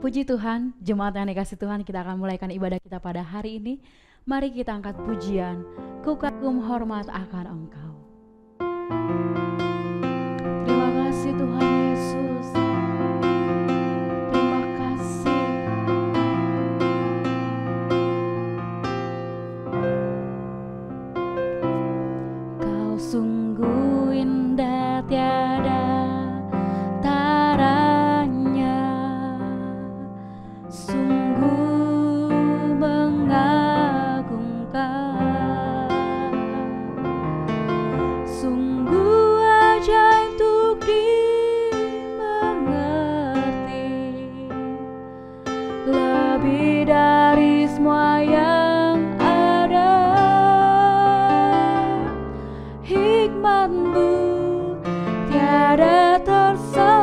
Puji Tuhan, jemaat yang dikasih Tuhan, kita akan mulaikan ibadah kita pada hari ini. Mari kita angkat pujian, ku kagum hormat akan Engkau. Terima kasih Tuhan Yesus. Terima kasih. Kau sungguh indah tiada taranya, sungguh mengagumkan, sungguh ajaib untuk dimengerti, lebih dari semua yang ada. Hikmat-Mu tiada terselami,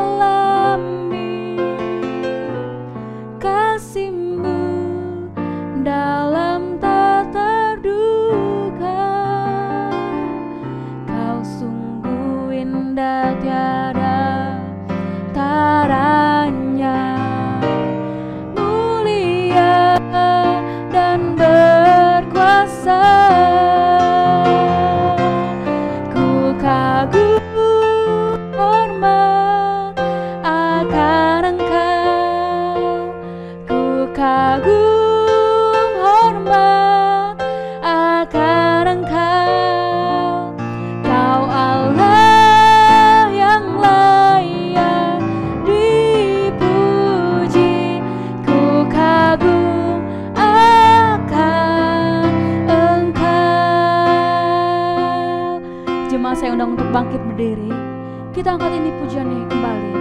kasih-Mu dalam tak terduga. Kau sungguh indah tiada taranya, mulia dan berkuasa. Ku kagum hormat akan Engkau, ku kagum hormat akan Engkau. Kau Allah yang layak dipuji, ku kagum akan Engkau. Jemaat, saya undang untuk bangkit berdiri. Kita angkat ini pujian ini kembali.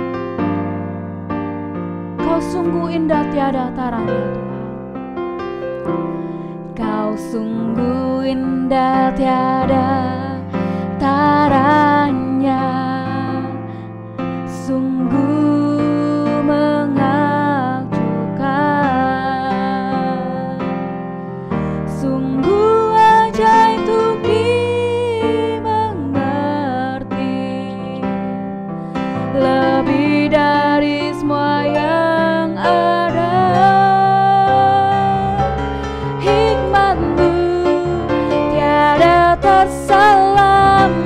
Kau sungguh indah tiada taranya Tuhan. Kau sungguh indah tiada taranya, sungguh menakjubkan, sungguh ajaib untuk dimengerti, lebih dari semua yang ada. Hikmat-Mu tiada terselami,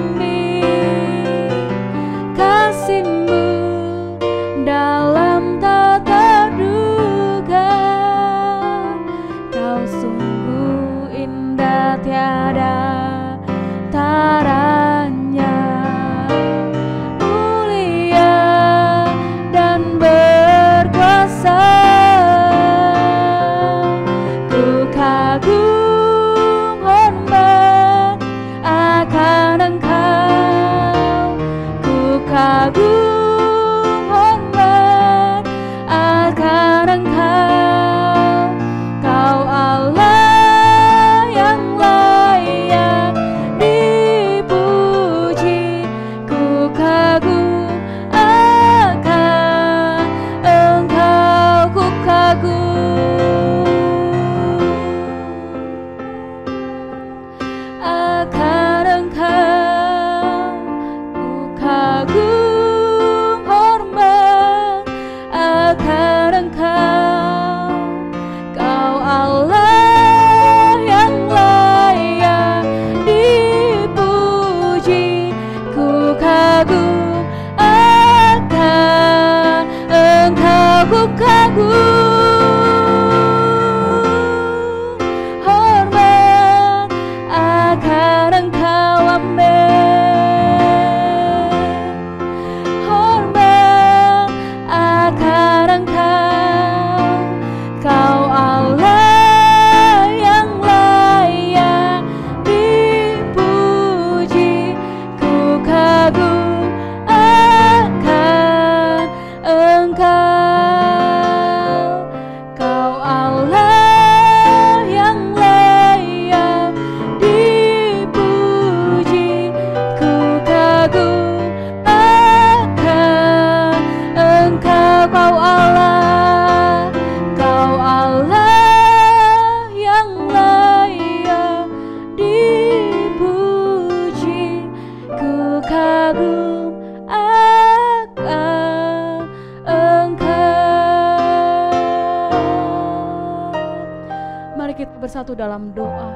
Mari kita bersatu dalam doa.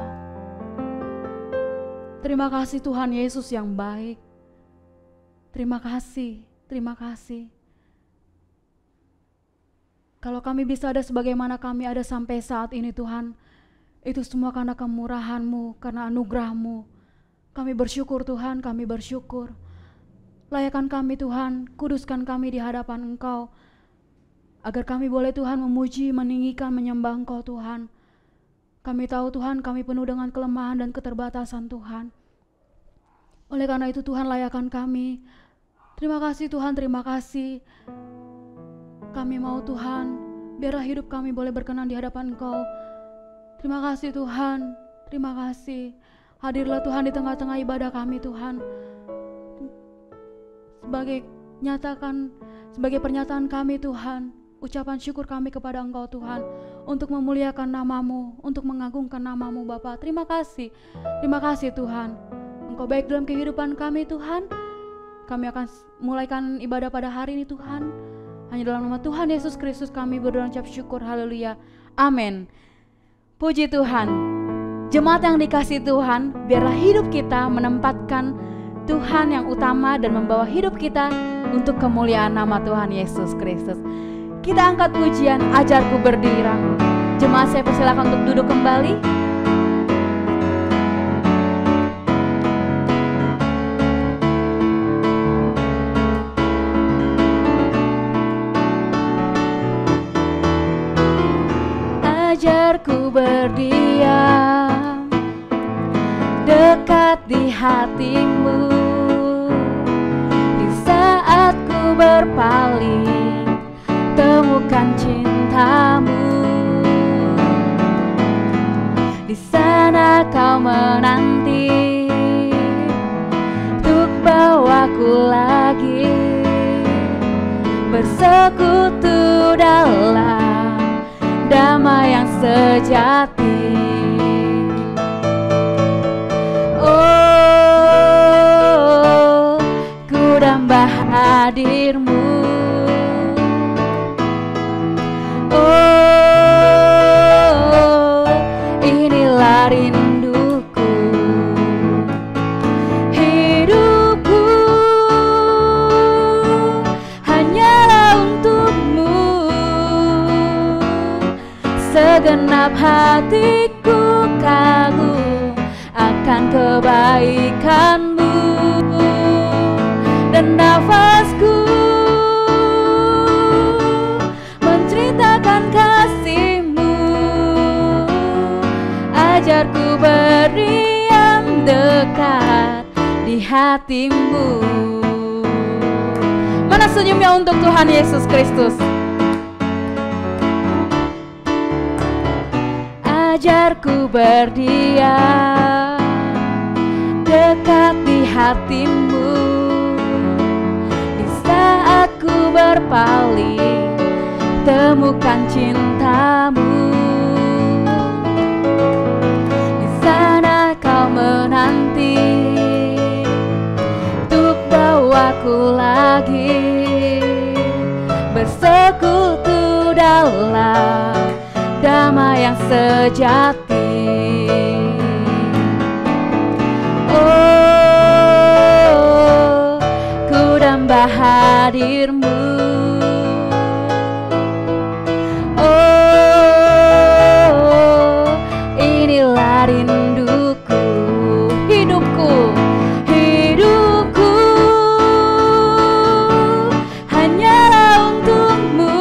Terima kasih Tuhan Yesus yang baik. Terima kasih, terima kasih. Kalau kami bisa ada sebagaimana kami ada sampai saat ini Tuhan, itu semua karena kemurahan-Mu, karena anugerah-Mu. Kami bersyukur Tuhan, kami bersyukur. Layakan kami Tuhan, kuduskan kami di hadapan Engkau, agar kami boleh Tuhan memuji, meninggikan, menyembah Engkau Tuhan. Kami tahu Tuhan kami penuh dengan kelemahan dan keterbatasan Tuhan. Oleh karena itu Tuhan layakan kami. Terima kasih Tuhan, terima kasih. Kami mau Tuhan, biarlah hidup kami boleh berkenan di hadapan Engkau. Terima kasih Tuhan, terima kasih. Hadirlah Tuhan di tengah-tengah ibadah kami Tuhan. Sebagai pernyataan kami Tuhan, ucapan syukur kami kepada Engkau Tuhan, untuk memuliakan nama-Mu, untuk mengagungkan nama-Mu Bapa. Terima kasih Tuhan. Engkau baik dalam kehidupan kami Tuhan. Kami akan mulaikan ibadah pada hari ini Tuhan. Hanya dalam nama Tuhan Yesus Kristus kami berdoa dan ucap syukur. Haleluya. Amin. Puji Tuhan. Jemaat yang dikasihi Tuhan, biarlah hidup kita menempatkan Tuhan yang utama dan membawa hidup kita untuk kemuliaan nama Tuhan Yesus Kristus. Kita angkat pujian Ajarku Berdiri. Jemaat saya persilakan untuk duduk kembali. Ajarku berdiam dekat di hati-Mu, di saat ku berpaling temukan cinta-Mu. Di sana Kau menanti untuk bawaku lagi bersekutu dalam damai yang sejati. Oh, ku dambah hadir-Mu. Oh, inilah rinduku. Hidupku hanyalah untuk-Mu. Segenap hatiku kagum akan kebaikan-Mu, dan nafasku menceritakan kasih-Mu. Ajarku berdiam dekat di hati-Mu. Mana senyumnya untuk Tuhan Yesus Kristus? Ajarku berdiam dekat di hati-Mu, di saat ku berpaling temukan cinta-Mu. Di sana Kau menanti untuk bawaku lagi bersekutu dalam damai yang sejati. Oh, ku dambah hadir-Mu. Oh, inilah rinduku. Hidupku hanyalah untuk-Mu.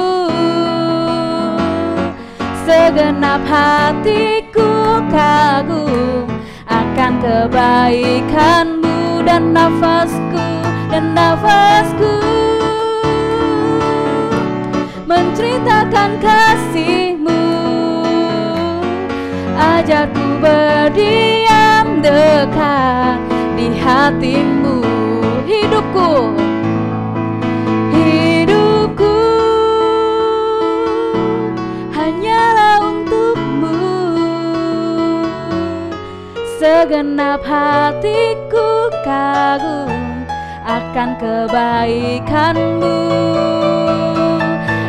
Segenap hatiku kagum akan kebaikan-Mu, dan nafasku menceritakan kasih-Mu. Ajarku berdiam dekat di hati-Mu. Hidupku hanyalah untuk-Mu. Segenap hatiku kagum akan kebaikan-Mu,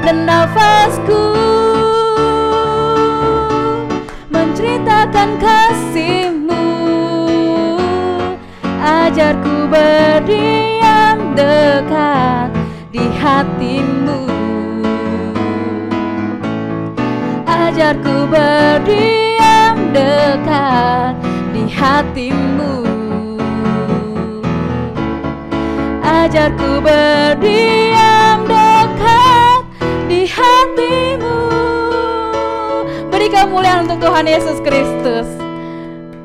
dan nafasku menceritakan dan kasih-Mu. Ajarku berdiam dekat di hati-Mu. Ajarku berdiam dekat di hati-Mu. Ajarku berdiam dekat di hati-Mu. Beri kemuliaan untuk Tuhan Yesus Kristus.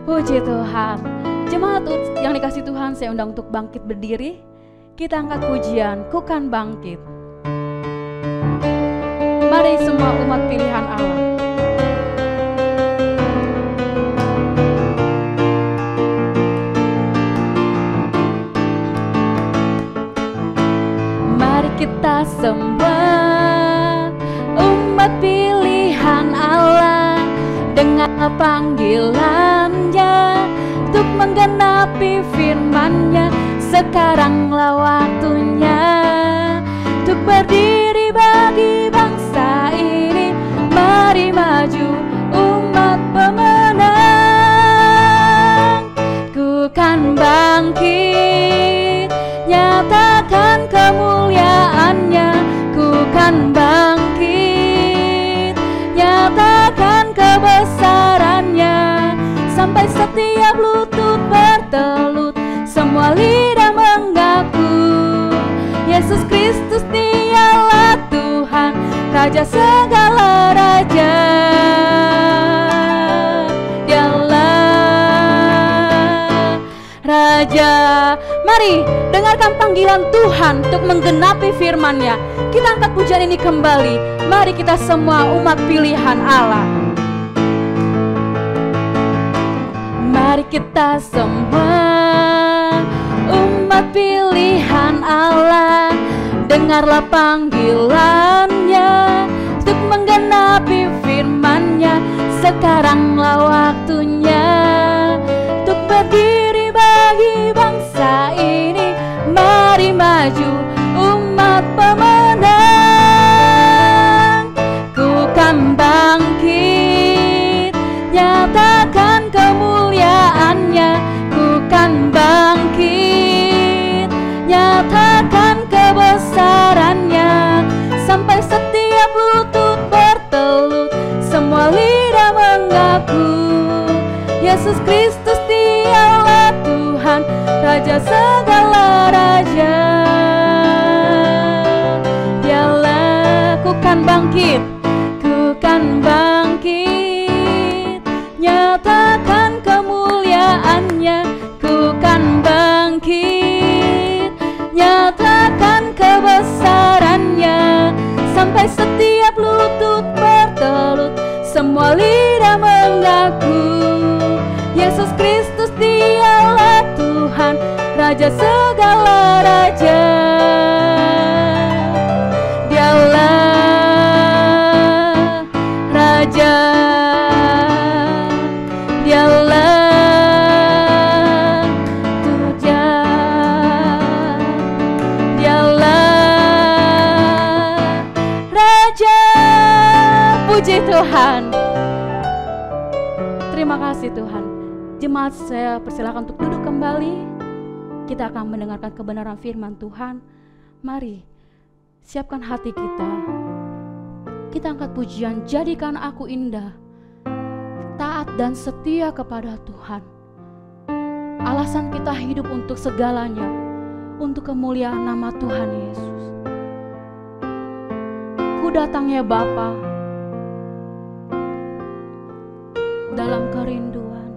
Puji Tuhan. Jemaat yang dikasih Tuhan, saya undang untuk bangkit berdiri. Kita angkat pujian, Ku Kan Bangkit. Mari semua umat pilihan Allah. Mari kita semua umat pilihan Allah, dengar panggilannya untuk menggenapi firman-Nya. Sekaranglah waktunya untuk berdiri bagi bangsa ini. Mari maju umat pemenang. Ku kan bangkit, nyatakan kemuliaan-Nya. Ku kan bangkit, nyatakan kebesaran-Nya. Sampai setiap lutut bertelut, semua lidah mengaku Yesus Kristus Dialah Tuhan, Raja segala raja. Dialah Raja. Mari dengarkan panggilan Tuhan untuk menggenapi firman-Nya. Kita angkat pujian ini kembali. Mari kita semua umat pilihan Allah. Mari kita semua umat pilihan Allah, dengarlah panggilan-Nya untuk menggenapi firman-Nya. Sekaranglah waktunya untuk berdiri bagi bangsa ini. Mari maju umat pemenang. Ku kan bangkit, nyatakan kemuliaan-Nya. Ku kan bangkit, nyatakan kebesaran-Nya. Sampai setiap lutut bertelut, semua lidah mengaku Yesus Kristus Dialah Tuhan, Raja segala raja. Dialah. Ku kan bangkit, ku kan bangkit, nyatakan kemuliaan-Nya. Ku kan bangkit, nyatakan kebesaran-Nya. Sampai setiap lutut bertelut, semua lidah mengaku Yesus Kristus Dialah Tuhan, Raja segala raja. Dialah Raja. Dialah Tuhan. Dialah Raja. Puji Tuhan. Terima kasih Tuhan. Jemaat, saya persilakan untuk duduk kembali. Kita akan mendengarkan kebenaran firman Tuhan. Mari siapkan hati kita. Kita angkat pujian, jadikan aku indah, taat dan setia kepada Tuhan. Alasan kita hidup untuk segalanya, untuk kemuliaan nama Tuhan Yesus. Ku datang ya Bapa, dalam kerinduan.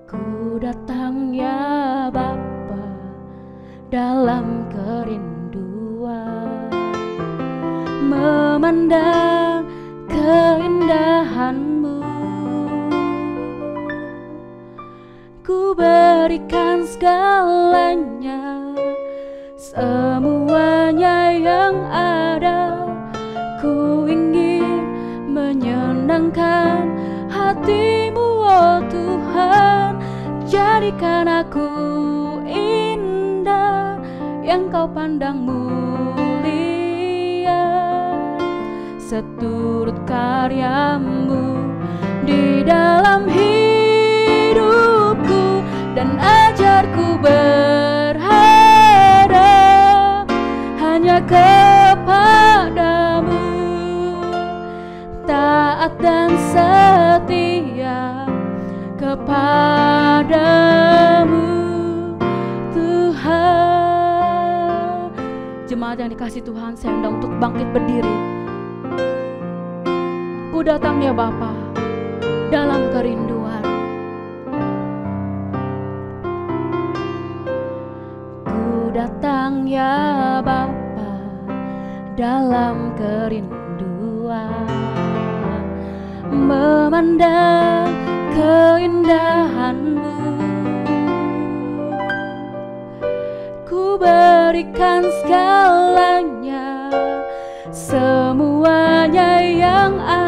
Ku datang ya Bapa, dalam kerinduan, memandang keindahan-Mu. Ku berikan segalanya, semuanya yang ada. Ku ingin menyenangkan hati-Mu, oh Tuhan. Jadikan aku indah, yang Kau pandang mulia. seturut karya-Mu di dalam hidupku, dan ajarku berharap hanya kepada-Mu, taat dan setia kepada-Mu, Tuhan. Jemaat yang dikasihi Tuhan, saya undang untuk bangkit berdiri. Ku datang ya Bapa dalam kerinduan. Ku datang ya Bapa dalam kerinduan, memandang keindahan-Mu. Ku berikan segalanya, semuanya yang ada.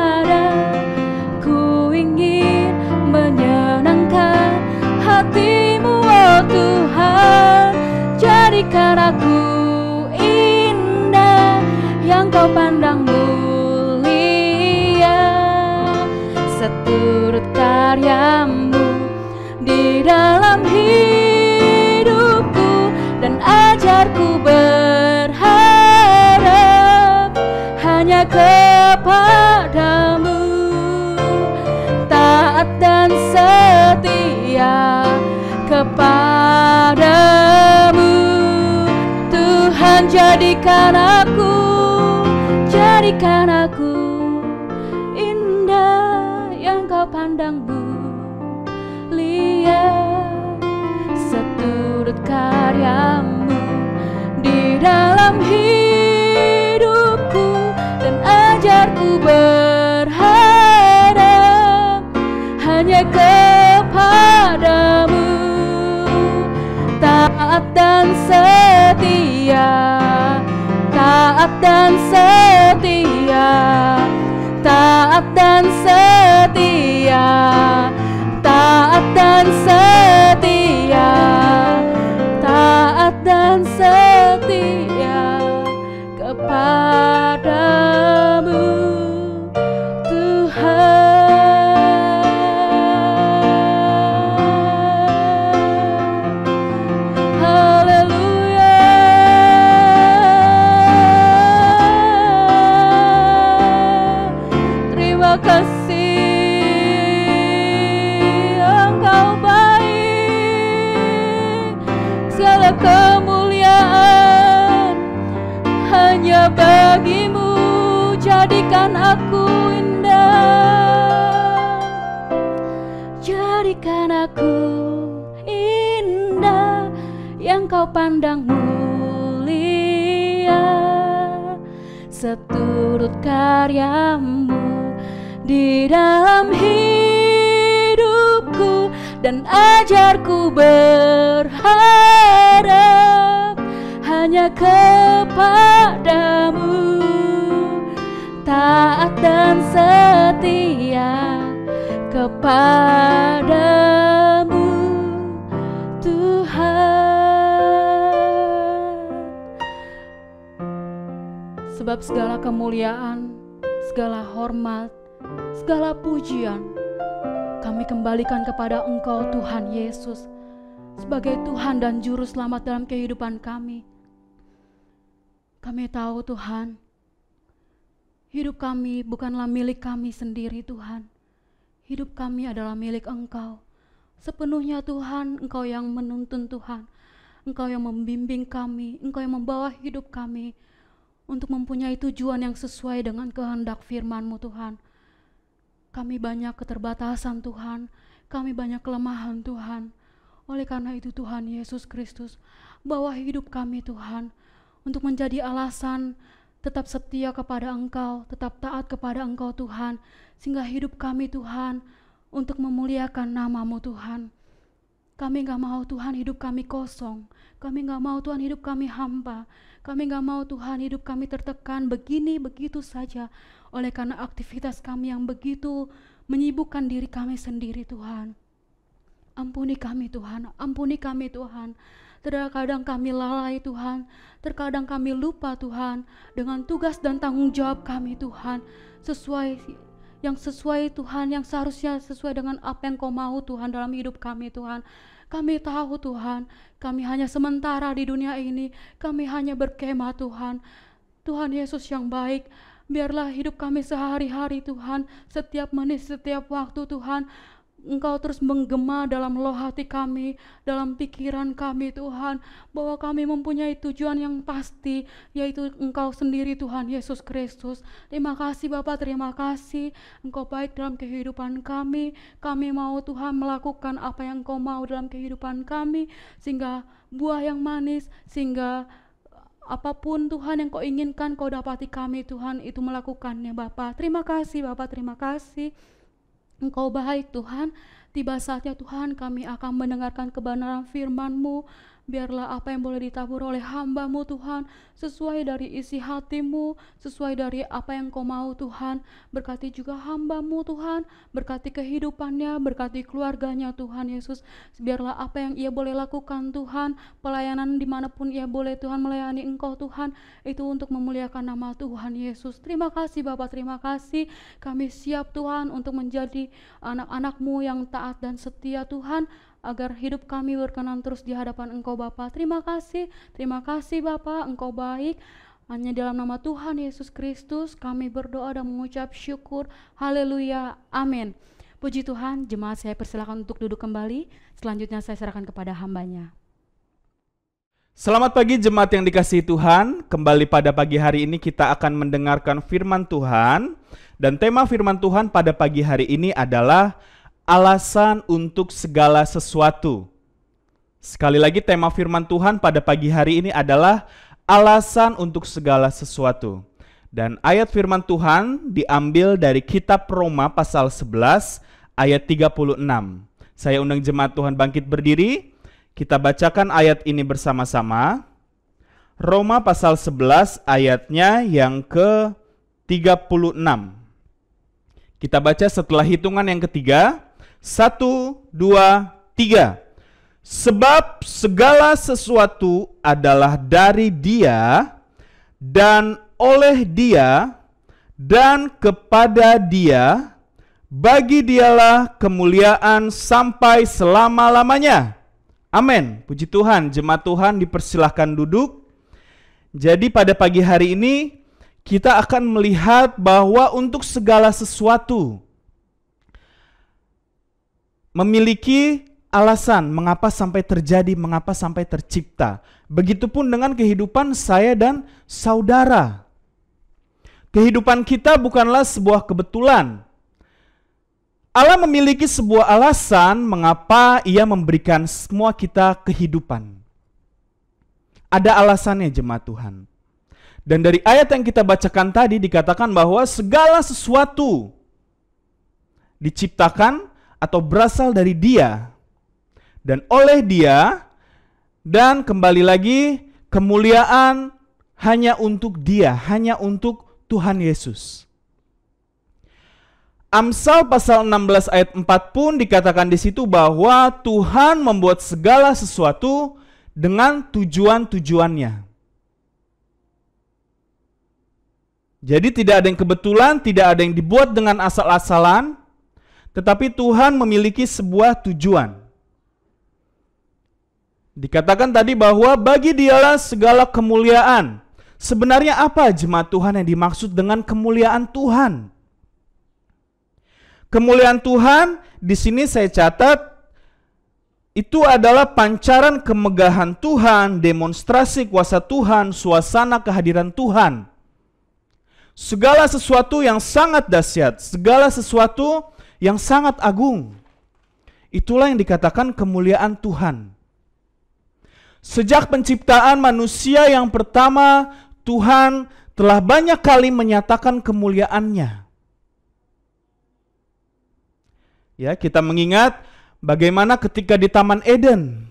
Ku ingin menyenangkan hati-Mu, oh Tuhan. Jadikan aku indah yang Kau pandang mulia, seturut karya-Mu di dalam hidupku, dan ajarku berharap hanya kepada-Mu, taat dan setia kepada-Mu, Tuhan. Jadikan aku indah yang Kau pandang mulia, seturut karya-Mu di dalam hidupku, dan ajarku berharap hanya kepada-Mu, taat dan setia, taat dan setia, taat dan setia, taat dan setia, taat dan setia kepada-Mu, Tuhan. Haleluya. Terima kasih, Engkau baik. Segala kemuliaan hanya bagi-Mu. Jadikan aku indah, jadikan aku indah yang Kau pandang mulia, seturut karya-Mu di dalam hidupku, dan ajarku berharap hanya kepada-Mu, taat dan setia kepada-Mu, Tuhan. Sebab segala kemuliaan, segala hormat, segala pujian kami kembalikan kepada Engkau, Tuhan Yesus, sebagai Tuhan dan Juru Selamat dalam kehidupan kami. Kami tahu Tuhan, hidup kami bukanlah milik kami sendiri Tuhan. Hidup kami adalah milik Engkau. Sepenuhnya Tuhan, Engkau yang menuntun Tuhan. Engkau yang membimbing kami, Engkau yang membawa hidup kami untuk mempunyai tujuan yang sesuai dengan kehendak firman-Mu Tuhan. Kami banyak keterbatasan Tuhan, kami banyak kelemahan Tuhan. Oleh karena itu Tuhan Yesus Kristus, bawa hidup kami Tuhan untuk menjadi alasan tetap setia kepada Engkau, tetap taat kepada Engkau Tuhan, sehingga hidup kami Tuhan untuk memuliakan nama-Mu Tuhan. Kami gak mau Tuhan hidup kami kosong, kami gak mau Tuhan hidup kami hampa, kami gak mau Tuhan hidup kami tertekan begini begitu saja oleh karena aktivitas kami yang begitu menyibukkan diri kami sendiri Tuhan. Ampuni kami Tuhan, ampuni kami Tuhan. Terkadang kami lalai Tuhan, terkadang kami lupa Tuhan dengan tugas dan tanggung jawab kami Tuhan, sesuai Tuhan, yang seharusnya sesuai dengan apa yang Kau mau Tuhan dalam hidup kami Tuhan. Kami tahu Tuhan, kami hanya sementara di dunia ini, kami hanya berkemah Tuhan. Tuhan Yesus yang baik, biarlah hidup kami sehari-hari Tuhan, setiap menit, setiap waktu Tuhan, Engkau terus menggema dalam loh hati kami, dalam pikiran kami Tuhan, bahwa kami mempunyai tujuan yang pasti, yaitu Engkau sendiri Tuhan Yesus Kristus. Terima kasih Bapa, terima kasih Engkau baik dalam kehidupan kami. Kami mau Tuhan melakukan apa yang Engkau mau dalam kehidupan kami, sehingga buah yang manis, sehingga apapun Tuhan yang Kau inginkan Kau dapati kami Tuhan itu melakukannya Bapa. Terima kasih Bapa, terima kasih. Engkau baik Tuhan. Tiba saatnya Tuhan kami akan mendengarkan kebenaran firman-Mu. Biarlah apa yang boleh ditabur oleh hamba-Mu Tuhan sesuai dari isi hati-Mu, sesuai dari apa yang Kau mau Tuhan. Berkati juga hamba-Mu Tuhan, berkati kehidupannya, berkati keluarganya Tuhan Yesus. Biarlah apa yang ia boleh lakukan Tuhan, pelayanan dimanapun ia boleh Tuhan melayani Engkau Tuhan, itu untuk memuliakan nama Tuhan Yesus. Terima kasih Bapak, terima kasih. Kami siap Tuhan untuk menjadi anak-anak-Mu yang taat dan setia Tuhan, agar hidup kami berkenan terus di hadapan Engkau Bapa. Terima kasih Bapa, Engkau baik. Hanya dalam nama Tuhan Yesus Kristus kami berdoa dan mengucap syukur. Haleluya, amin. Puji Tuhan, jemaat saya persilakan untuk duduk kembali. Selanjutnya saya serahkan kepada hambanya. Selamat pagi jemaat yang dikasihi Tuhan. Kembali pada pagi hari ini kita akan mendengarkan firman Tuhan. Dan tema firman Tuhan pada pagi hari ini adalah alasan untuk segala sesuatu. Sekali lagi tema firman Tuhan pada pagi hari ini adalah alasan untuk segala sesuatu. Dan ayat firman Tuhan diambil dari kitab Roma pasal 11 ayat 36. Saya undang jemaat Tuhan bangkit berdiri. Kita bacakan ayat ini bersama-sama. Roma pasal 11 ayatnya yang ke-36. Kita baca setelah hitungan yang ketiga. 1, 2, 3. Sebab segala sesuatu adalah dari Dia dan oleh Dia dan kepada Dia, bagi Dialah kemuliaan sampai selama-lamanya. Amin. Puji Tuhan, jemaat Tuhan dipersilahkan duduk. Jadi pada pagi hari ini kita akan melihat bahwa untuk segala sesuatu memiliki alasan mengapa sampai terjadi, mengapa sampai tercipta. Begitupun dengan kehidupan saya dan saudara. Kehidupan kita bukanlah sebuah kebetulan. Allah memiliki sebuah alasan mengapa Ia memberikan semua kita kehidupan. Ada alasannya jemaat Tuhan. Dan dari ayat yang kita bacakan tadi dikatakan bahwa segala sesuatu diciptakan atau berasal dari Dia dan oleh Dia, dan kembali lagi kemuliaan hanya untuk Dia, hanya untuk Tuhan Yesus. Amsal pasal 16 ayat 4 pun dikatakan di situ bahwa Tuhan membuat segala sesuatu dengan tujuan-tujuannya. Jadi tidak ada yang kebetulan, tidak ada yang dibuat dengan asal-asalan, tetapi Tuhan memiliki sebuah tujuan. Dikatakan tadi bahwa bagi Dialah segala kemuliaan. Sebenarnya apa jemaat Tuhan yang dimaksud dengan kemuliaan Tuhan? Kemuliaan Tuhan di sini saya catat itu adalah pancaran kemegahan Tuhan, demonstrasi kuasa Tuhan, suasana kehadiran Tuhan. Segala sesuatu yang sangat dahsyat, segala sesuatu yang sangat agung. Itulah yang dikatakan kemuliaan Tuhan. Sejak penciptaan manusia yang pertama, Tuhan telah banyak kali menyatakan kemuliaan-Nya. Ya, kita mengingat bagaimana ketika di Taman Eden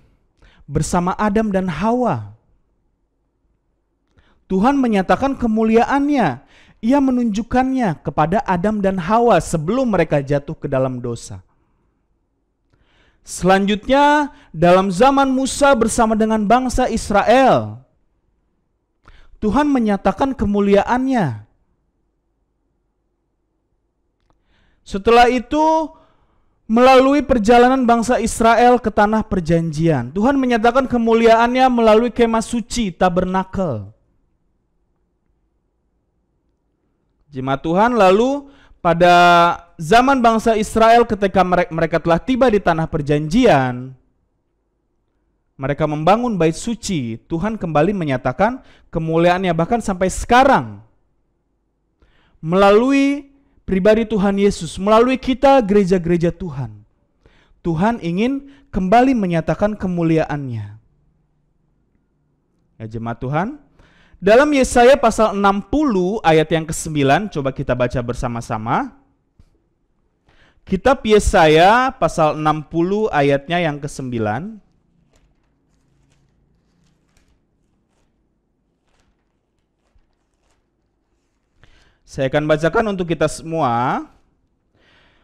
bersama Adam dan Hawa, Tuhan menyatakan kemuliaan-Nya. Ia menunjukkannya kepada Adam dan Hawa sebelum mereka jatuh ke dalam dosa. Selanjutnya, dalam zaman Musa bersama dengan bangsa Israel, Tuhan menyatakan kemuliaannya. Setelah itu, melalui perjalanan bangsa Israel ke tanah perjanjian, Tuhan menyatakan kemuliaannya melalui kemah suci, tabernakel. Jemaat Tuhan, lalu pada zaman bangsa Israel ketika mereka telah tiba di tanah perjanjian, mereka membangun bait suci, Tuhan kembali menyatakan kemuliaannya bahkan sampai sekarang. Melalui pribadi Tuhan Yesus, melalui kita gereja-gereja Tuhan, Tuhan ingin kembali menyatakan kemuliaannya. Ya jemaat Tuhan, dalam Yesaya pasal 60 ayat yang ke-9, coba kita baca bersama-sama. Kitab Yesaya pasal 60 ayatnya yang ke-9. Saya akan bacakan untuk kita semua.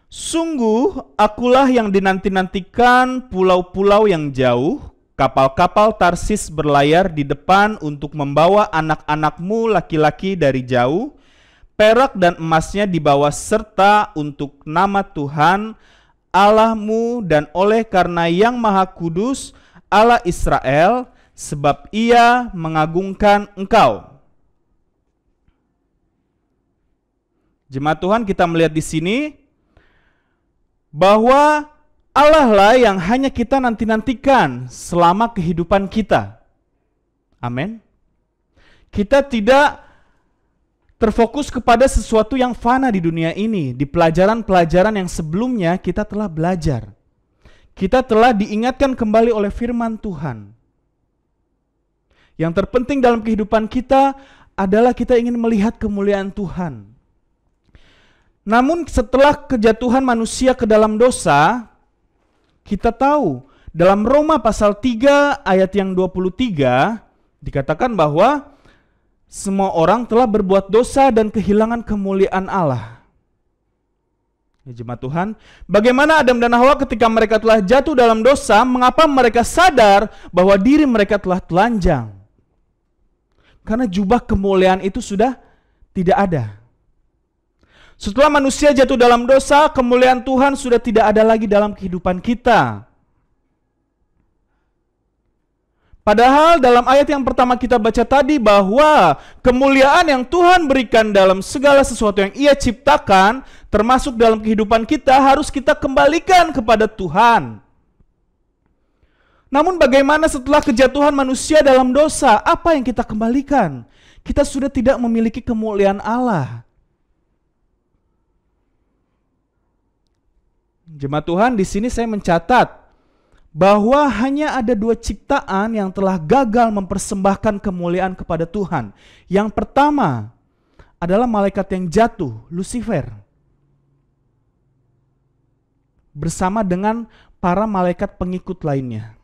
Sungguh akulah yang dinanti-nantikan pulau-pulau yang jauh, kapal-kapal Tarsis berlayar di depan untuk membawa anak-anakmu laki-laki dari jauh, perak dan emasnya dibawa serta untuk nama Tuhan Allahmu dan oleh karena Yang Maha Kudus Allah Israel, sebab Ia mengagungkan engkau. Jemaat Tuhan, kita melihat di sini bahwa Allah lah yang hanya kita nanti-nantikan selama kehidupan kita. Amin. Kita tidak terfokus kepada sesuatu yang fana di dunia ini. Di pelajaran-pelajaran yang sebelumnya kita telah belajar. Kita telah diingatkan kembali oleh firman Tuhan. Yang terpenting dalam kehidupan kita adalah kita ingin melihat kemuliaan Tuhan. Namun setelah kejatuhan manusia ke dalam dosa, kita tahu dalam Roma pasal 3 ayat yang 23 dikatakan bahwa semua orang telah berbuat dosa dan kehilangan kemuliaan Allah. Ya jemaat Tuhan, bagaimana Adam dan Hawa ketika mereka telah jatuh dalam dosa, mengapa mereka sadar bahwa diri mereka telah telanjang? Karena jubah kemuliaan itu sudah tidak ada. Setelah manusia jatuh dalam dosa, kemuliaan Tuhan sudah tidak ada lagi dalam kehidupan kita. Padahal dalam ayat yang pertama kita baca tadi bahwa kemuliaan yang Tuhan berikan dalam segala sesuatu yang Ia ciptakan, termasuk dalam kehidupan kita, harus kita kembalikan kepada Tuhan. Namun bagaimana setelah kejatuhan manusia dalam dosa, apa yang kita kembalikan? Kita sudah tidak memiliki kemuliaan Allah. Jemaat Tuhan, di sini saya mencatat bahwa hanya ada 2 ciptaan yang telah gagal mempersembahkan kemuliaan kepada Tuhan. Yang pertama adalah malaikat yang jatuh, Lucifer, bersama dengan para malaikat pengikut lainnya.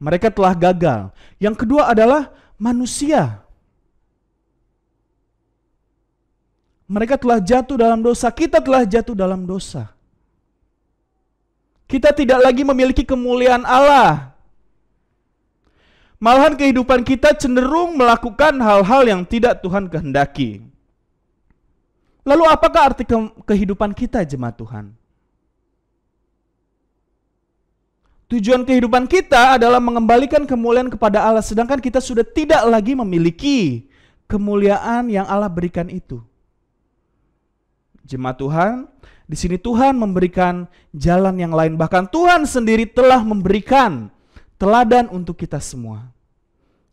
Mereka telah gagal. Yang kedua adalah manusia. Mereka telah jatuh dalam dosa, kita telah jatuh dalam dosa. Kita tidak lagi memiliki kemuliaan Allah. Malahan kehidupan kita cenderung melakukan hal-hal yang tidak Tuhan kehendaki. Lalu apakah arti kehidupan kita, jemaat Tuhan? Tujuan kehidupan kita adalah mengembalikan kemuliaan kepada Allah, sedangkan kita sudah tidak lagi memiliki kemuliaan yang Allah berikan itu. Jemaat Tuhan, di sini Tuhan memberikan jalan yang lain. Bahkan Tuhan sendiri telah memberikan teladan untuk kita semua.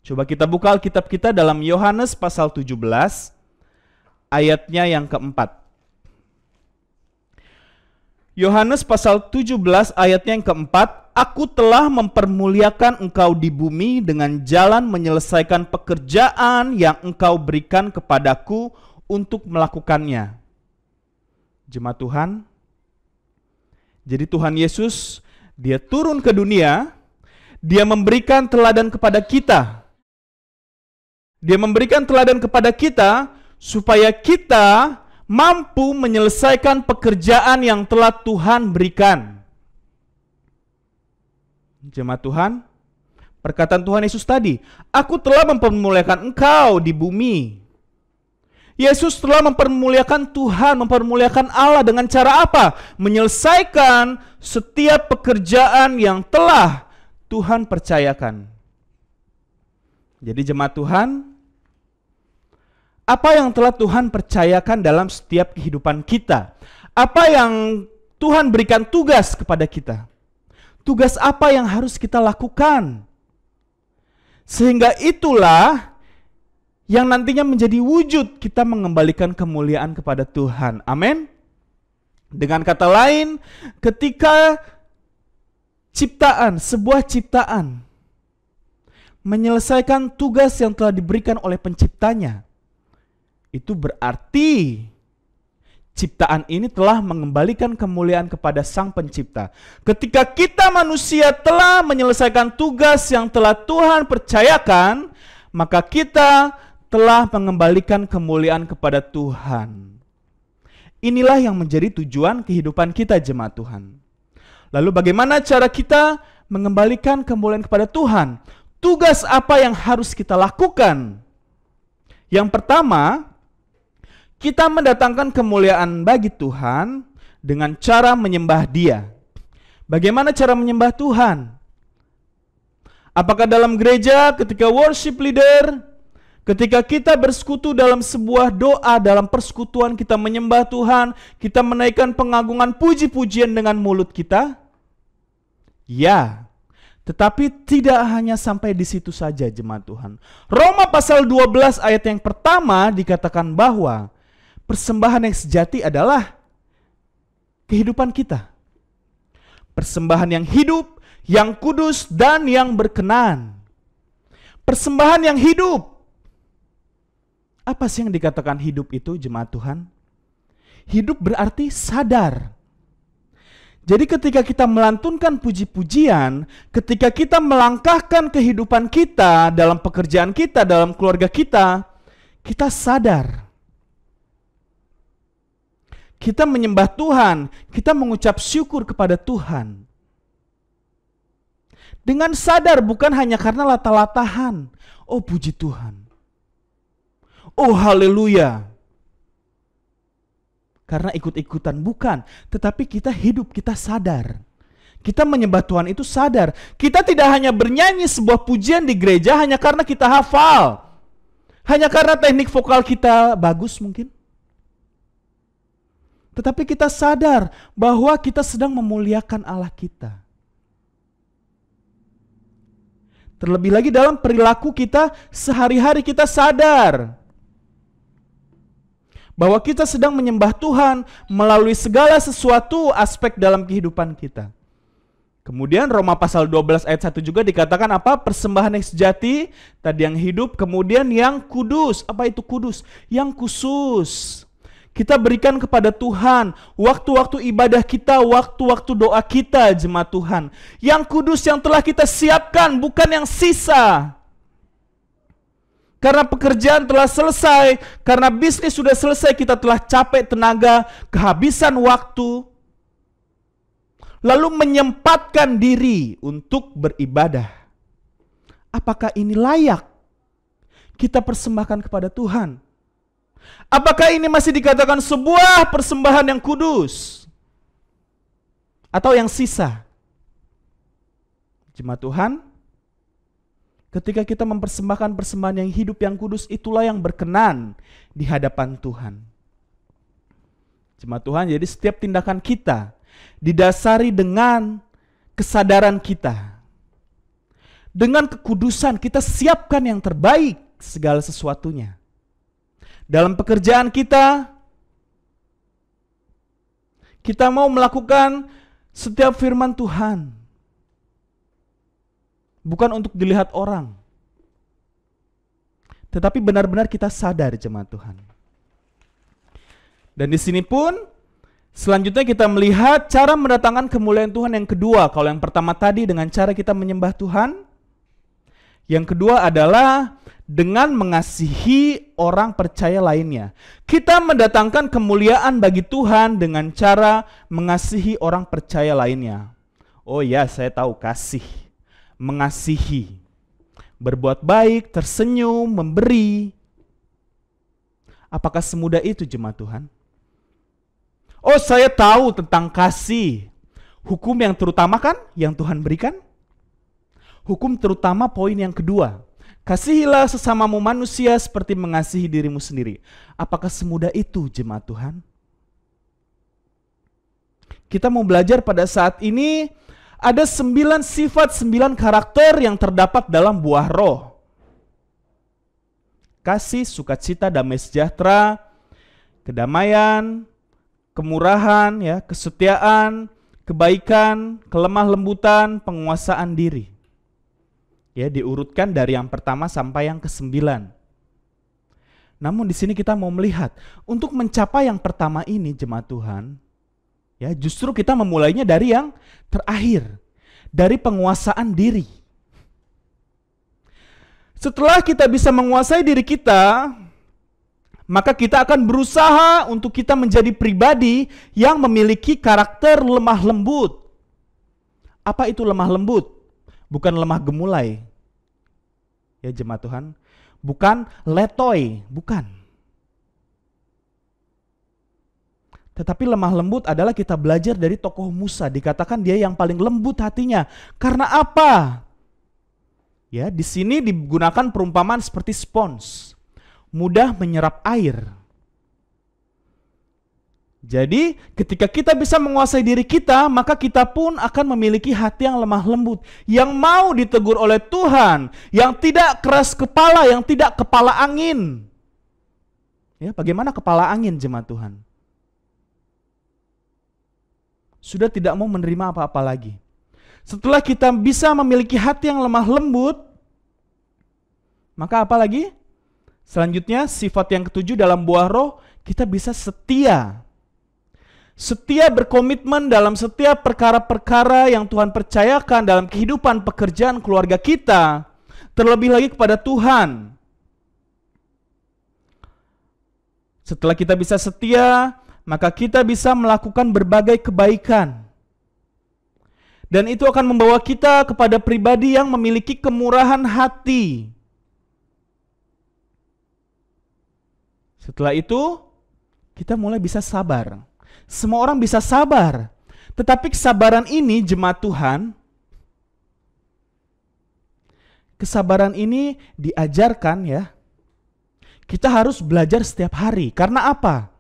Coba kita buka Alkitab kita dalam Yohanes pasal 17, ayatnya yang keempat. Yohanes pasal 17 ayatnya yang keempat, Aku telah mempermuliakan engkau di bumi dengan jalan menyelesaikan pekerjaan yang engkau berikan kepadaku untuk melakukannya. Jemaat Tuhan, jadi Tuhan Yesus, Dia turun ke dunia, Dia memberikan teladan kepada kita. Dia memberikan teladan kepada kita supaya kita mampu menyelesaikan pekerjaan yang telah Tuhan berikan. Jemaat Tuhan, perkataan Tuhan Yesus tadi, aku telah mempermuliakan engkau di bumi. Yesus telah mempermuliakan Tuhan, mempermuliakan Allah dengan cara apa? Menyelesaikan setiap pekerjaan yang telah Tuhan percayakan. Jadi jemaat Tuhan, apa yang telah Tuhan percayakan dalam setiap kehidupan kita? Apa yang Tuhan berikan tugas kepada kita? Tugas apa yang harus kita lakukan? Sehingga itulah yang nantinya menjadi wujud kita mengembalikan kemuliaan kepada Tuhan. Amin. Dengan kata lain, ketika sebuah ciptaan menyelesaikan tugas yang telah diberikan oleh penciptanya, itu berarti ciptaan ini telah mengembalikan kemuliaan kepada Sang Pencipta. Ketika kita manusia telah menyelesaikan tugas yang telah Tuhan percayakan, maka kita telah mengembalikan kemuliaan kepada Tuhan. Inilah yang menjadi tujuan kehidupan kita, jemaat Tuhan. Lalu bagaimana cara kita mengembalikan kemuliaan kepada Tuhan? Tugas apa yang harus kita lakukan? Yang pertama, kita mendatangkan kemuliaan bagi Tuhan dengan cara menyembah Dia. Bagaimana cara menyembah Tuhan? Apakah dalam gereja ketika worship leader, ketika kita bersekutu dalam sebuah doa, dalam persekutuan kita menyembah Tuhan, kita menaikkan pengagungan puji-pujian dengan mulut kita? Ya, tetapi tidak hanya sampai di situ saja, jemaat Tuhan. Roma pasal 12 ayat yang pertama dikatakan bahwa persembahan yang sejati adalah kehidupan kita. Persembahan yang hidup, yang kudus, dan yang berkenan. Persembahan yang hidup. Apa sih yang dikatakan hidup itu, jemaat Tuhan? Hidup berarti sadar. Jadi ketika kita melantunkan puji-pujian, ketika kita melangkahkan kehidupan kita dalam pekerjaan kita, dalam keluarga kita, kita sadar. Kita menyembah Tuhan, kita mengucap syukur kepada Tuhan. Dengan sadar, bukan hanya karena latah-latahan. Oh puji Tuhan. Oh haleluya. Karena ikut-ikutan, bukan. Tetapi kita hidup, kita sadar. Kita menyembah Tuhan itu sadar. Kita tidak hanya bernyanyi sebuah pujian di gereja hanya karena kita hafal. Hanya karena teknik vokal kita bagus mungkin. Tetapi kita sadar bahwa kita sedang memuliakan Allah kita. Terlebih lagi dalam perilaku kita sehari-hari kita sadar bahwa kita sedang menyembah Tuhan melalui segala sesuatu aspek dalam kehidupan kita. Kemudian Roma pasal 12 ayat 1 juga dikatakan apa? Persembahan yang sejati, tadi yang hidup, kemudian yang kudus. Apa itu kudus? Yang khusus. Kita berikan kepada Tuhan waktu-waktu ibadah kita, waktu-waktu doa kita, jemaat Tuhan. Yang kudus yang telah kita siapkan, bukan yang sisa. Karena pekerjaan telah selesai, karena bisnis sudah selesai, kita telah capek tenaga, kehabisan waktu. Lalu menyempatkan diri untuk beribadah. Apakah ini layak kita persembahkan kepada Tuhan? Apakah ini masih dikatakan sebuah persembahan yang kudus? Atau yang sisa? Jemaat Tuhan, ketika kita mempersembahkan persembahan yang hidup yang kudus, itulah yang berkenan di hadapan Tuhan. Jemaat Tuhan, jadi setiap tindakan kita didasari dengan kesadaran kita. Dengan kekudusan kita siapkan yang terbaik segala sesuatunya. Dalam pekerjaan kita mau melakukan setiap firman Tuhan. Bukan untuk dilihat orang. Tetapi benar-benar kita sadar, jemaat Tuhan. Dan di sini pun selanjutnya kita melihat cara mendatangkan kemuliaan Tuhan yang kedua. Kalau yang pertama tadi dengan cara kita menyembah Tuhan, yang kedua adalah dengan mengasihi orang percaya lainnya. Kita mendatangkan kemuliaan bagi Tuhan dengan cara mengasihi orang percaya lainnya. Oh ya, saya tahu kasih. mengasihi, berbuat baik, tersenyum, memberi. Apakah semudah itu jemaat Tuhan? Oh, saya tahu tentang kasih. Hukum yang terutama kan yang Tuhan berikan? Hukum terutama poin yang kedua. Kasihilah sesamamu manusia seperti mengasihi dirimu sendiri. Apakah semudah itu jemaat Tuhan? Kita mau belajar pada saat ini ada 9 sifat, 9 karakter yang terdapat dalam buah roh. Kasih, sukacita, damai sejahtera, kedamaian, kemurahan, ya, kesetiaan, kebaikan, kelemah lembutan, penguasaan diri. Ya, diurutkan dari yang pertama sampai yang ke-9. Namun di sini kita mau melihat untuk mencapai yang pertama ini jemaat Tuhan, ya, justru kita memulainya dari yang terakhir, dari penguasaan diri. Setelah kita bisa menguasai diri kita, maka kita akan berusaha untuk kita menjadi pribadi yang memiliki karakter lemah lembut. Apa itu lemah lembut? Bukan lemah gemulai. Ya jemaat Tuhan, bukan letoy, bukan. Tetapi lemah lembut adalah kita belajar dari tokoh Musa. Dikatakan dia yang paling lembut hatinya. Karena apa? Ya, di sini digunakan perumpamaan seperti spons. Mudah menyerap air. Jadi, ketika kita bisa menguasai diri kita, maka kita pun akan memiliki hati yang lemah lembut. Yang mau ditegur oleh Tuhan. Yang tidak keras kepala, yang tidak kepala angin. Ya, bagaimana kepala angin jemaat Tuhan? Sudah tidak mau menerima apa-apa lagi. Setelah kita bisa memiliki hati yang lemah lembut, maka apa lagi? Selanjutnya sifat yang ketujuh dalam buah roh, kita bisa setia. Setia berkomitmen dalam setiap perkara-perkara yang Tuhan percayakan dalam kehidupan pekerjaan keluarga kita, terlebih lagi kepada Tuhan. Setelah kita bisa setia, maka kita bisa melakukan berbagai kebaikan. Dan itu akan membawa kita kepada pribadi yang memiliki kemurahan hati. Setelah itu, kita mulai bisa sabar. Semua orang bisa sabar. Tetapi kesabaran ini, jemaat Tuhan, kesabaran ini diajarkan ya. Kita harus belajar setiap hari. Karena apa?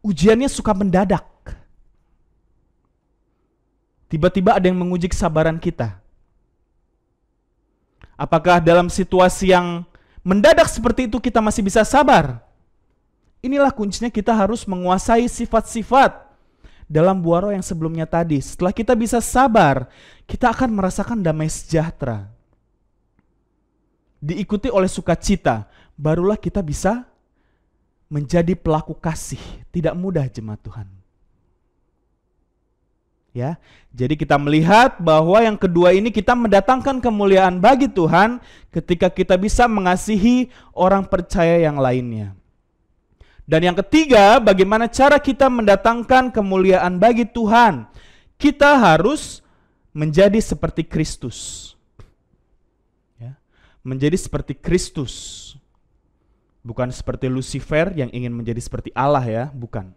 Ujiannya suka mendadak. Tiba-tiba ada yang menguji kesabaran kita. Apakah dalam situasi yang mendadak seperti itu kita masih bisa sabar? Inilah kuncinya, kita harus menguasai sifat-sifat dalam buah roh yang sebelumnya tadi. Setelah kita bisa sabar, kita akan merasakan damai sejahtera. Diikuti oleh sukacita, barulah kita bisa menjadi pelaku kasih. Tidak mudah jemaat Tuhan. Ya, jadi kita melihat bahwa yang kedua ini kita mendatangkan kemuliaan bagi Tuhan ketika kita bisa mengasihi orang percaya yang lainnya. Dan yang ketiga, bagaimana cara kita mendatangkan kemuliaan bagi Tuhan? Kita harus menjadi seperti Kristus. Ya, menjadi seperti Kristus. Bukan seperti Lucifer yang ingin menjadi seperti Allah ya, bukan.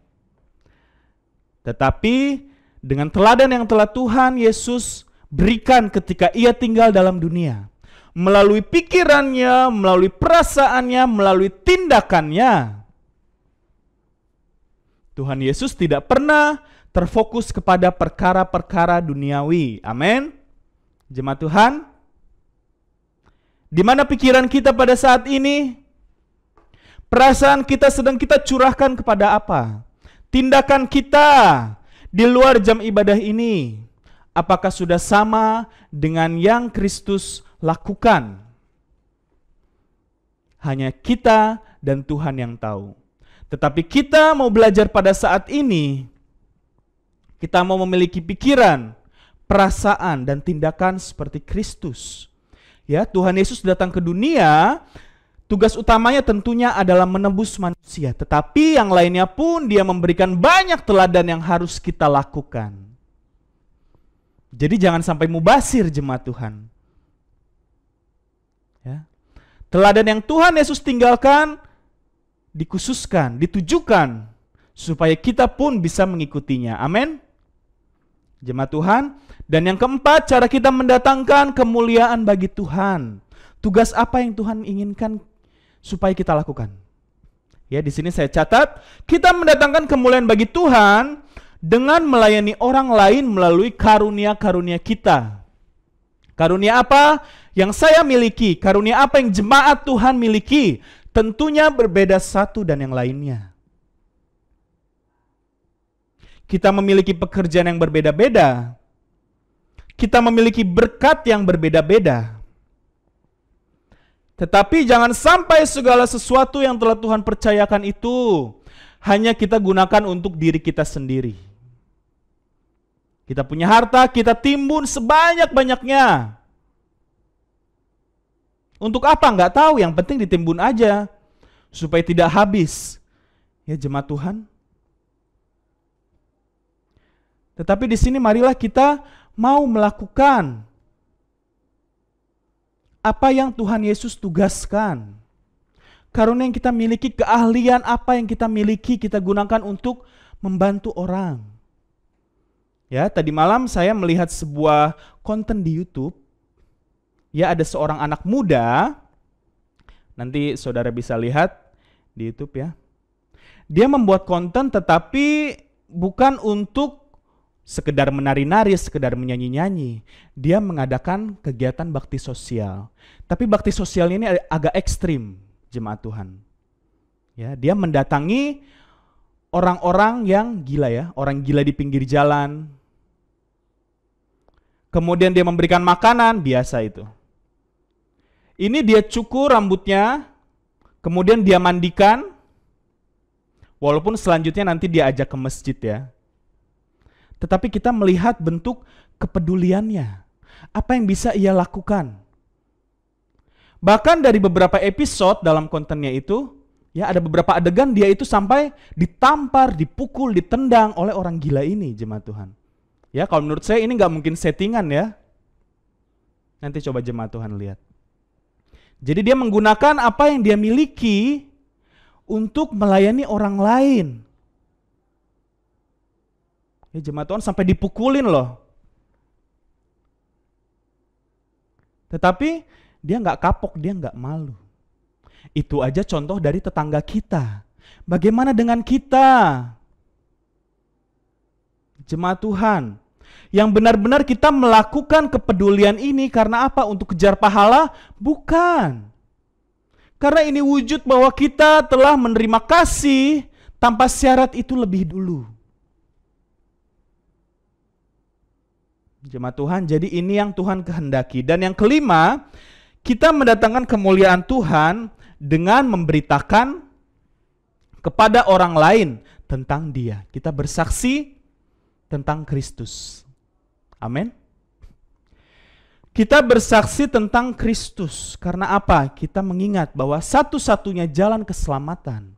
Tetapi dengan teladan yang telah Tuhan Yesus berikan ketika ia tinggal dalam dunia. Melalui pikirannya, melalui perasaannya, melalui tindakannya. Tuhan Yesus tidak pernah terfokus kepada perkara-perkara duniawi. Amin. Jemaat Tuhan, di mana pikiran kita pada saat ini? Perasaan kita sedang kita curahkan kepada apa? Tindakan kita di luar jam ibadah ini, apakah sudah sama dengan yang Kristus lakukan? Hanya kita dan Tuhan yang tahu. Tetapi kita mau belajar pada saat ini, kita mau memiliki pikiran, perasaan, dan tindakan seperti Kristus. Ya, Tuhan Yesus datang ke dunia. Tugas utamanya tentunya adalah menebus manusia. Tetapi yang lainnya pun dia memberikan banyak teladan yang harus kita lakukan. Jadi jangan sampai mubasir jemaat Tuhan. Teladan yang Tuhan Yesus tinggalkan dikhususkan, ditujukan supaya kita pun bisa mengikutinya. Amin. Jemaat Tuhan. Dan yang keempat, cara kita mendatangkan kemuliaan bagi Tuhan. Tugas apa yang Tuhan inginkan supaya kita lakukan? Ya, di sini saya catat, kita mendatangkan kemuliaan bagi Tuhan dengan melayani orang lain melalui karunia-karunia kita. Karunia apa yang saya miliki? Karunia apa yang jemaat Tuhan miliki? Tentunya berbeda satu dan yang lainnya. Kita memiliki pekerjaan yang berbeda-beda. Kita memiliki berkat yang berbeda-beda. Tetapi jangan sampai segala sesuatu yang telah Tuhan percayakan itu hanya kita gunakan untuk diri kita sendiri. Kita punya harta, kita timbun sebanyak-banyaknya. Untuk apa? Nggak tahu, yang penting ditimbun aja supaya tidak habis. Ya jemaat Tuhan. Tetapi di sini marilah kita mau melakukan apa yang Tuhan Yesus tugaskan. Karunia yang kita miliki, keahlian apa yang kita miliki, kita gunakan untuk membantu orang. Ya, tadi malam saya melihat sebuah konten di YouTube. Ya, ada seorang anak muda. Nanti saudara bisa lihat di YouTube ya. Dia membuat konten tetapi bukan untuk sekedar menari-nari, sekedar menyanyi-nyanyi. Dia mengadakan kegiatan bakti sosial. Tapi bakti sosial ini agak ekstrim, jemaat Tuhan. Ya, dia mendatangi orang-orang yang gila ya, orang gila di pinggir jalan. Kemudian dia memberikan makanan, biasa itu. Ini dia cukur rambutnya, kemudian dia mandikan, walaupun selanjutnya nanti dia ajak ke masjid ya. Tetapi kita melihat bentuk kepeduliannya. Apa yang bisa ia lakukan? Bahkan dari beberapa episode dalam kontennya itu, ya ada beberapa adegan dia itu sampai ditampar, dipukul, ditendang oleh orang gila ini, jemaat Tuhan. Ya, kalau menurut saya ini nggak mungkin settingan ya. Nanti coba jemaat Tuhan lihat. Jadi dia menggunakan apa yang dia miliki untuk melayani orang lain. Ya jemaat Tuhan sampai dipukulin loh. Tetapi dia nggak kapok, dia nggak malu. Itu aja contoh dari tetangga kita. Bagaimana dengan kita? Jemaat Tuhan, yang benar-benar kita melakukan kepedulian ini karena apa? Untuk kejar pahala? Bukan. Karena ini wujud bahwa kita telah menerima kasih tanpa syarat itu lebih dulu. Jemaat Tuhan, jadi ini yang Tuhan kehendaki. Dan yang kelima, kita mendatangkan kemuliaan Tuhan dengan memberitakan kepada orang lain tentang Dia. Kita bersaksi tentang Kristus. Amin. Kita bersaksi tentang Kristus. Karena apa? Kita mengingat bahwa satu-satunya jalan keselamatan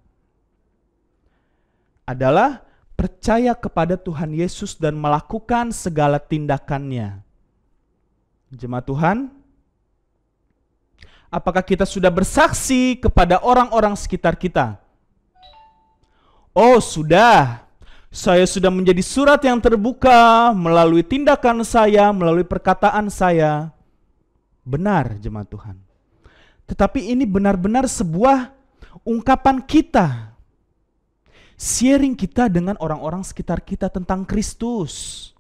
adalah percaya kepada Tuhan Yesus dan melakukan segala tindakannya. Jemaat Tuhan, apakah kita sudah bersaksi kepada orang-orang sekitar kita? Oh, sudah. Saya sudah menjadi surat yang terbuka melalui tindakan saya, melalui perkataan saya. Benar, jemaat Tuhan. Tetapi ini benar-benar sebuah ungkapan kita. Sharing kita dengan orang-orang sekitar kita tentang Kristus.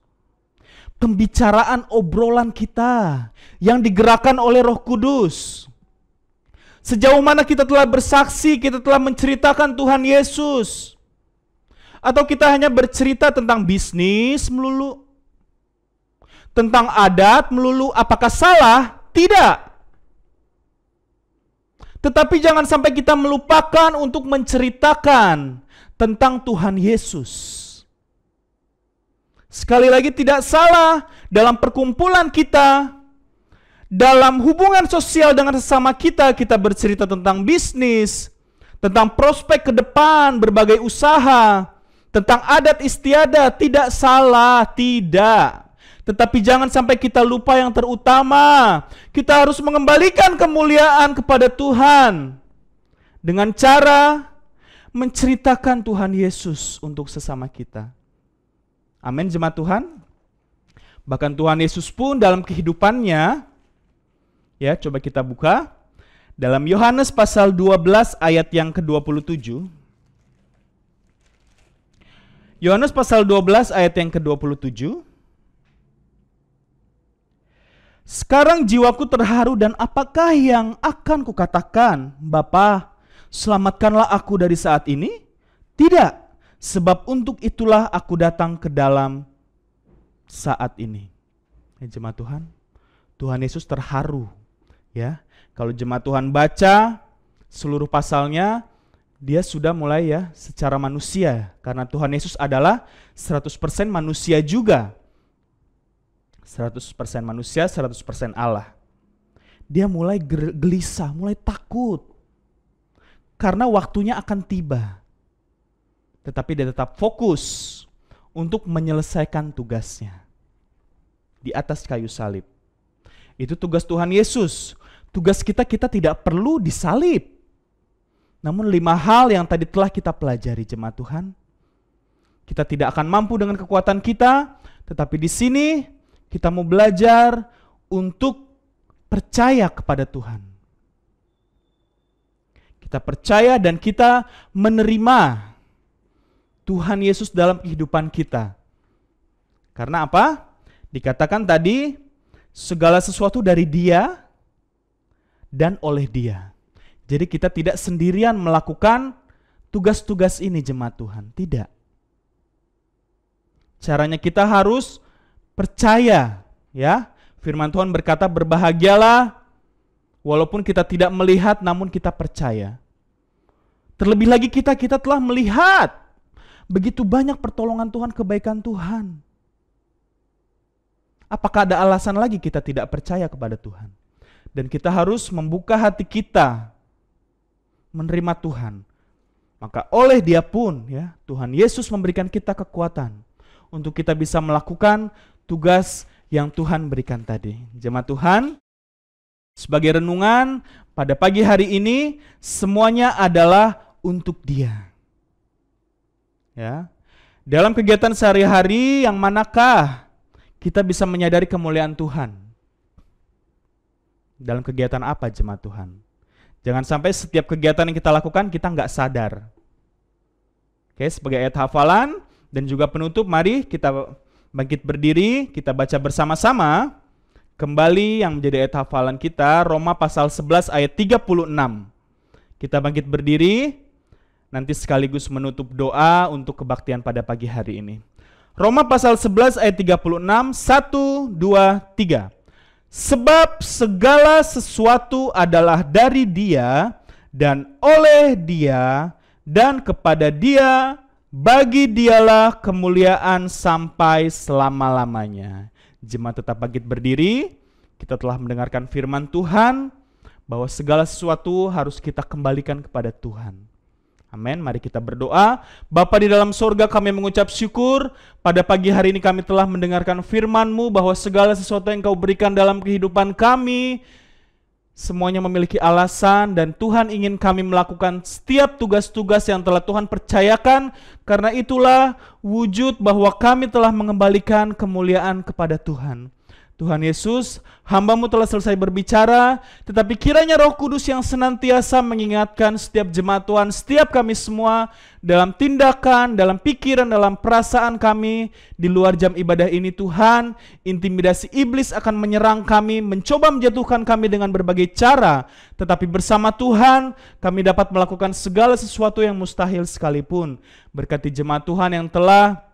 Pembicaraan obrolan kita yang digerakkan oleh Roh Kudus. Sejauh mana kita telah bersaksi, kita telah menceritakan Tuhan Yesus. Atau kita hanya bercerita tentang bisnis melulu, tentang adat melulu, apakah salah? Tidak. Tetapi jangan sampai kita melupakan untuk menceritakan tentang Tuhan Yesus. Sekali lagi tidak salah dalam perkumpulan kita, dalam hubungan sosial dengan sesama kita, kita bercerita tentang bisnis, tentang prospek ke depan, berbagai usaha, tentang adat istiadat, tidak salah, tidak. Tetapi jangan sampai kita lupa yang terutama. Kita harus mengembalikan kemuliaan kepada Tuhan dengan cara menceritakan Tuhan Yesus untuk sesama kita. Amin, jemaat Tuhan. Bahkan Tuhan Yesus pun dalam kehidupannya, ya, coba kita buka dalam Yohanes pasal 12 ayat yang ke-27. Yohanes pasal 12 ayat yang ke-27. Sekarang jiwaku terharu dan apakah yang akan kukatakan? Bapa, selamatkanlah aku dari saat ini? Tidak, sebab untuk itulah aku datang ke dalam saat ini. Jemaat Tuhan, Tuhan Yesus terharu, ya. Kalau jemaat Tuhan baca seluruh pasalnya, dia sudah mulai, ya, secara manusia. Karena Tuhan Yesus adalah 100% manusia juga. 100% manusia, 100% Allah. Dia mulai gelisah, mulai takut. Karena waktunya akan tiba. Tetapi dia tetap fokus untuk menyelesaikan tugasnya di atas kayu salib. Itu tugas Tuhan Yesus. Tugas kita tidak perlu disalib. Namun 5 hal yang tadi telah kita pelajari, jemaat Tuhan. Kita tidak akan mampu dengan kekuatan kita, tetapi di sini kita mau belajar untuk percaya kepada Tuhan. Kita percaya dan kita menerima Tuhan Yesus dalam kehidupan kita. Karena apa? Dikatakan tadi, segala sesuatu dari Dia dan oleh Dia. Jadi kita tidak sendirian melakukan tugas-tugas ini, jemaat Tuhan. Tidak. Caranya kita harus percaya, ya. Firman Tuhan berkata, berbahagialah walaupun kita tidak melihat namun kita percaya. Terlebih lagi kita telah melihat begitu banyak pertolongan Tuhan, kebaikan Tuhan. Apakah ada alasan lagi kita tidak percaya kepada Tuhan? Dan kita harus membuka hati kita menerima Tuhan. Maka oleh Dia pun, ya, Tuhan Yesus memberikan kita kekuatan untuk kita bisa melakukan tugas yang Tuhan berikan tadi. Jemaat Tuhan, sebagai renungan pada pagi hari ini, semuanya adalah untuk Dia. Ya. Dalam kegiatan sehari-hari yang manakah kita bisa menyadari kemuliaan Tuhan? Dalam kegiatan apa, jemaat Tuhan? Jangan sampai setiap kegiatan yang kita lakukan kita nggak sadar. Oke, sebagai ayat hafalan dan juga penutup, mari kita bangkit berdiri, kita baca bersama-sama kembali yang menjadi ayat hafalan kita, Roma pasal 11 ayat 36. Kita bangkit berdiri, nanti sekaligus menutup doa untuk kebaktian pada pagi hari ini. Roma pasal 11 ayat 36, 1, 2, 3. Sebab segala sesuatu adalah dari Dia dan oleh Dia dan kepada Dia, bagi Dialah kemuliaan sampai selama-lamanya. Jemaat tetap bangkit berdiri. Kita telah mendengarkan firman Tuhan bahwa segala sesuatu harus kita kembalikan kepada Tuhan. Amin. Mari kita berdoa. Bapa di dalam sorga, kami mengucap syukur. Pada pagi hari ini kami telah mendengarkan firman-Mu bahwa segala sesuatu yang Kau berikan dalam kehidupan kami, semuanya memiliki alasan dan Tuhan ingin kami melakukan setiap tugas-tugas yang telah Tuhan percayakan. Karena itulah wujud bahwa kami telah mengembalikan kemuliaan kepada Tuhan. Tuhan Yesus, hamba-Mu telah selesai berbicara, tetapi kiranya Roh Kudus yang senantiasa mengingatkan setiap jemaat Tuhan, setiap kami semua dalam tindakan, dalam pikiran, dalam perasaan kami di luar jam ibadah ini. Tuhan, intimidasi iblis akan menyerang kami, mencoba menjatuhkan kami dengan berbagai cara, tetapi bersama Tuhan kami dapat melakukan segala sesuatu yang mustahil sekalipun. Berkati jemaat Tuhan yang telah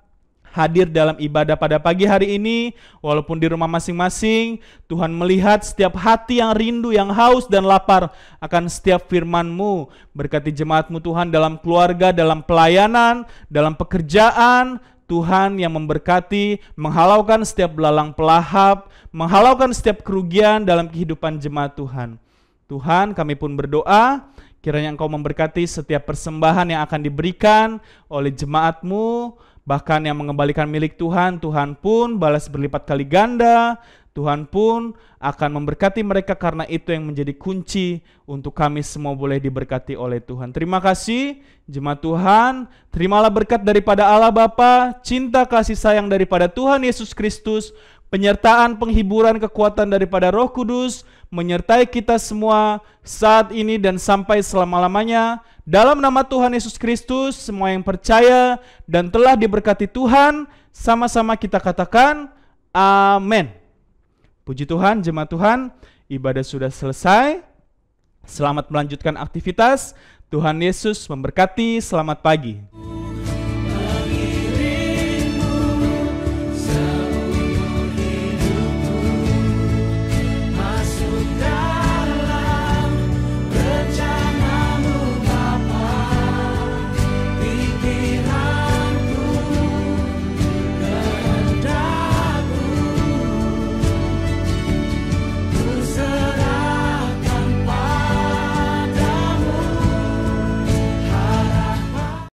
hadir dalam ibadah pada pagi hari ini, walaupun di rumah masing-masing, Tuhan melihat setiap hati yang rindu, yang haus dan lapar akan setiap firman-Mu. Berkati jemaat-Mu Tuhan dalam keluarga, dalam pelayanan, dalam pekerjaan, Tuhan yang memberkati, menghalaukan setiap belalang pelahap, menghalaukan setiap kerugian dalam kehidupan jemaat Tuhan. Tuhan, kami pun berdoa, kiranya Engkau memberkati setiap persembahan yang akan diberikan oleh jemaat-Mu, Bahkan yang mengembalikan milik Tuhan, Tuhan pun balas berlipat kali ganda. Tuhan pun akan memberkati mereka, karena itu yang menjadi kunci untuk kami semua boleh diberkati oleh Tuhan. Terima kasih jemaat Tuhan. Terimalah berkat daripada Allah Bapa, cinta kasih sayang daripada Tuhan Yesus Kristus, penyertaan, penghiburan, kekuatan daripada Roh Kudus menyertai kita semua saat ini dan sampai selama-lamanya. Dalam nama Tuhan Yesus Kristus, semua yang percaya dan telah diberkati Tuhan, sama-sama kita katakan amin. Puji Tuhan, jemaat Tuhan, ibadah sudah selesai. Selamat melanjutkan aktivitas. Tuhan Yesus memberkati. Selamat pagi.